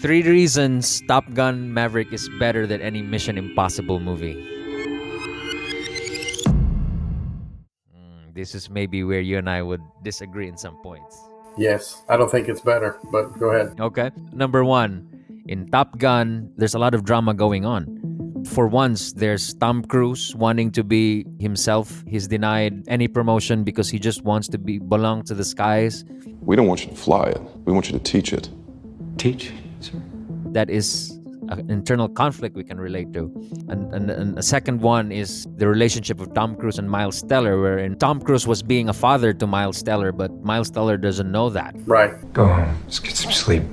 3 reasons Top Gun Maverick is better than any Mission Impossible movie. This is maybe where you and I would disagree in some points. Yes, I don't think it's better, but go ahead. Okay. Number 1, in Top Gun, there's a lot of drama going on. For once, there's Tom Cruise wanting to be himself. He's denied any promotion because he just wants to belong to the skies. We don't want you to fly it. We want you to teach it. Teach, sir? That is an internal conflict we can relate to. And a second one is the relationship of Tom Cruise and Miles Teller, wherein Tom Cruise was being a father to Miles Teller, but Miles Teller doesn't know that. Right. Go home. Let's get some sleep.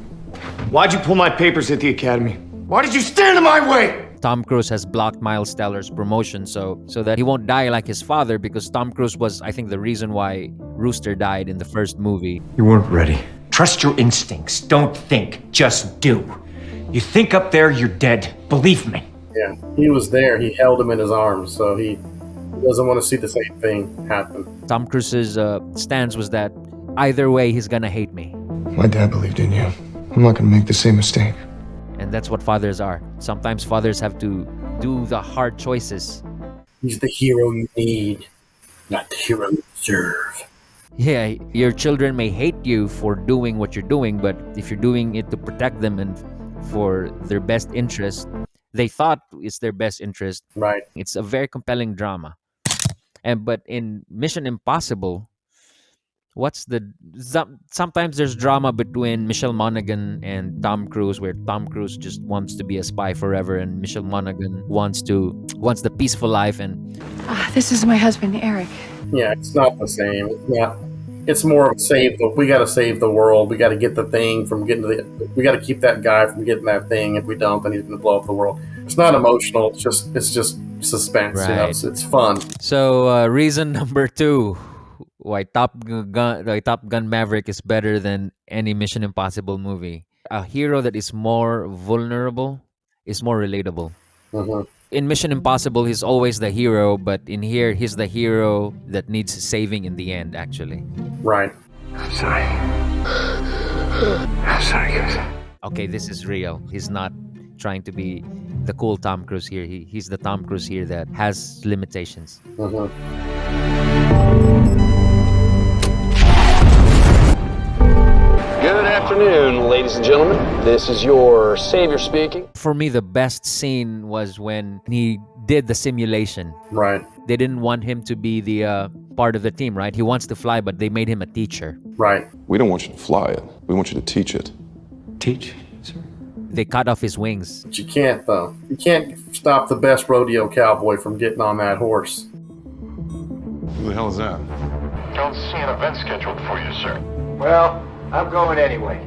Why'd you pull my papers at the academy? Why did you stand in my way? Tom Cruise has blocked Miles Teller's promotion so that he won't die like his father, because Tom Cruise was, I think, the reason why Rooster died in the first movie. You weren't ready. Trust your instincts. Don't think. Just do. You think up there, you're dead. Believe me. Yeah, he was there. He held him in his arms, so he doesn't want to see the same thing happen. Tom Cruise's stance was that either way, he's gonna hate me. My dad believed in you. I'm not gonna make the same mistake. And that's what fathers are. Sometimes fathers have to do the hard choices. He's the hero you need, not the hero you deserve. Yeah, your children may hate you for doing what you're doing, but if you're doing it to protect them and for their best interest, they thought it's their best interest. Right. It's a very compelling drama. But in Mission Impossible, sometimes there's drama between Michelle Monaghan and Tom Cruise, where Tom Cruise just wants to be a spy forever and Michelle Monaghan wants the peaceful life. And this is my husband, Eric. Yeah, it's not the same. It's not. It's more of we got to save the world. We got to get the thing from getting to we got to keep that guy from getting that thing. If we don't, then he's going to blow up the world. It's not emotional. It's just suspense. Right. You know, it's fun. So reason number 2 why Top Gun Maverick is better than any Mission Impossible movie. A hero that is more vulnerable is more relatable. Mm-hmm. In Mission Impossible, he's always the hero, but in here, he's the hero that needs saving in the end, actually. Right. I'm sorry. I'm sorry, guys. Okay, this is real. He's not trying to be the cool Tom Cruise here. He's the Tom Cruise here that has limitations. Mm-hmm. Good afternoon, ladies and gentlemen. This is your savior speaking. For me, the best scene was when he did the simulation. Right. They didn't want him to be the part of the team, right? He wants to fly, but they made him a teacher. Right. We don't want you to fly it. We want you to teach it. Teach, sir? They cut off his wings. But you can't, though. You can't stop the best rodeo cowboy from getting on that horse. Who the hell is that? Don't see an event scheduled for you, sir. Well, I'm going anyway.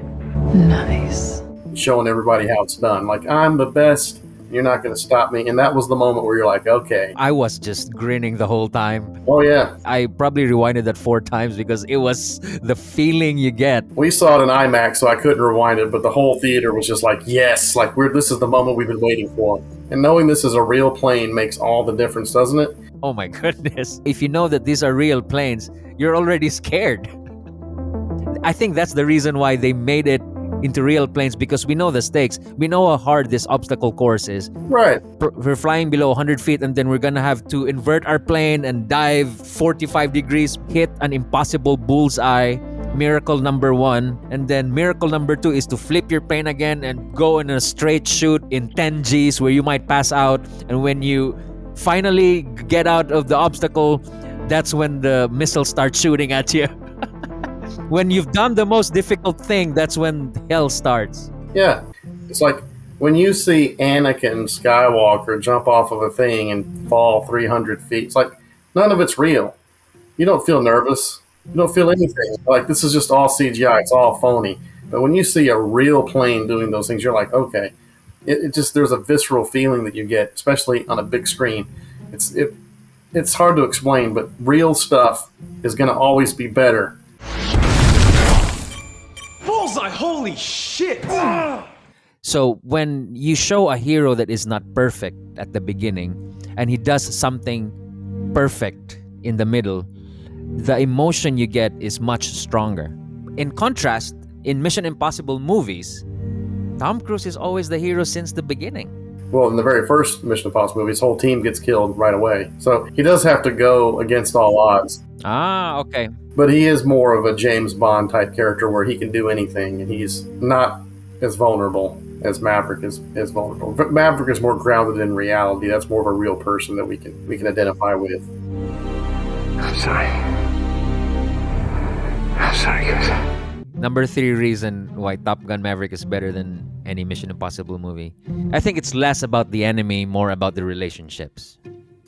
Nice. Showing everybody how it's done. Like, I'm the best. You're not going to stop me. And that was the moment where you're like, okay. I was just grinning the whole time. Oh, yeah. I probably rewinded that 4 times because it was the feeling you get. We saw it in IMAX, so I couldn't rewind it, but the whole theater was just like, yes, like this is the moment we've been waiting for. And knowing this is a real plane makes all the difference, doesn't it? Oh my goodness. If you know that these are real planes, you're already scared. I think that's the reason why they made it into real planes, because we know the stakes. We know how hard this obstacle course is. Right. We're flying below 100 feet and then we're gonna have to invert our plane and dive 45 degrees, hit an impossible bullseye. Miracle number 1. And then miracle number 2 is to flip your plane again and go in a straight shoot in 10 Gs where you might pass out. And when you finally get out of the obstacle, that's when the missile starts shooting at you. When you've done the most difficult thing, that's when hell starts. Yeah. It's like when you see Anakin Skywalker jump off of a thing and fall 300 feet, it's like none of it's real. You don't feel nervous. You don't feel anything. Like this is just all CGI. It's all phony. But when you see a real plane doing those things, you're like, okay. It just, there's a visceral feeling that you get, especially on a big screen. It's hard to explain, but real stuff is going to always be better. Bullseye, holy shit! So when you show a hero that is not perfect at the beginning and he does something perfect in the middle, the emotion you get is much stronger. In contrast, in Mission Impossible movies, Tom Cruise is always the hero since the beginning. Well, in the very first Mission Impossible movie, his whole team gets killed right away. So he does have to go against all odds. Ah, okay. But he is more of a James Bond type character where he can do anything, and he's not as vulnerable as Maverick is vulnerable. But Maverick is more grounded in reality. That's more of a real person that we can identify with. I'm sorry. I'm sorry, guys. Number 3 reason why Top Gun Maverick is better than any Mission Impossible movie. I think it's less about the enemy, more about the relationships.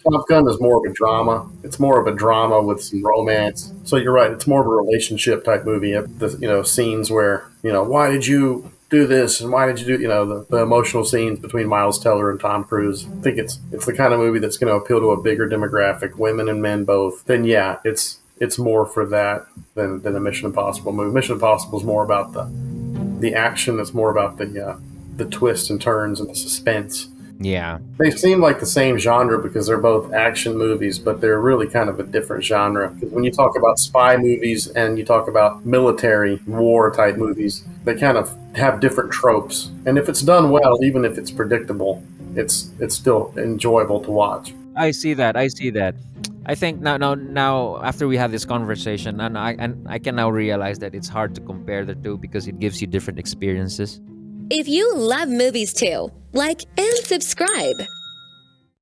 Top Gun is more of a drama. It's more of a drama with some romance. So you're right. It's more of a relationship type movie. The scenes where why did you do this and why did you do the emotional scenes between Miles Teller and Tom Cruise. I think it's the kind of movie that's going to appeal to a bigger demographic, women and men both. Then yeah, it's more for that than a Mission Impossible movie. Mission Impossible is more about the action. It's more about the twists and turns and the suspense. Yeah. They seem like the same genre because they're both action movies, but they're really kind of a different genre. Because when you talk about spy movies and you talk about military war type movies, they kind of have different tropes. And if it's done well, even if it's predictable, it's still enjoyable to watch. I see that. I think now after we have this conversation, and I can now realize that it's hard to compare the two because it gives you different experiences. If you love movies too, like and subscribe.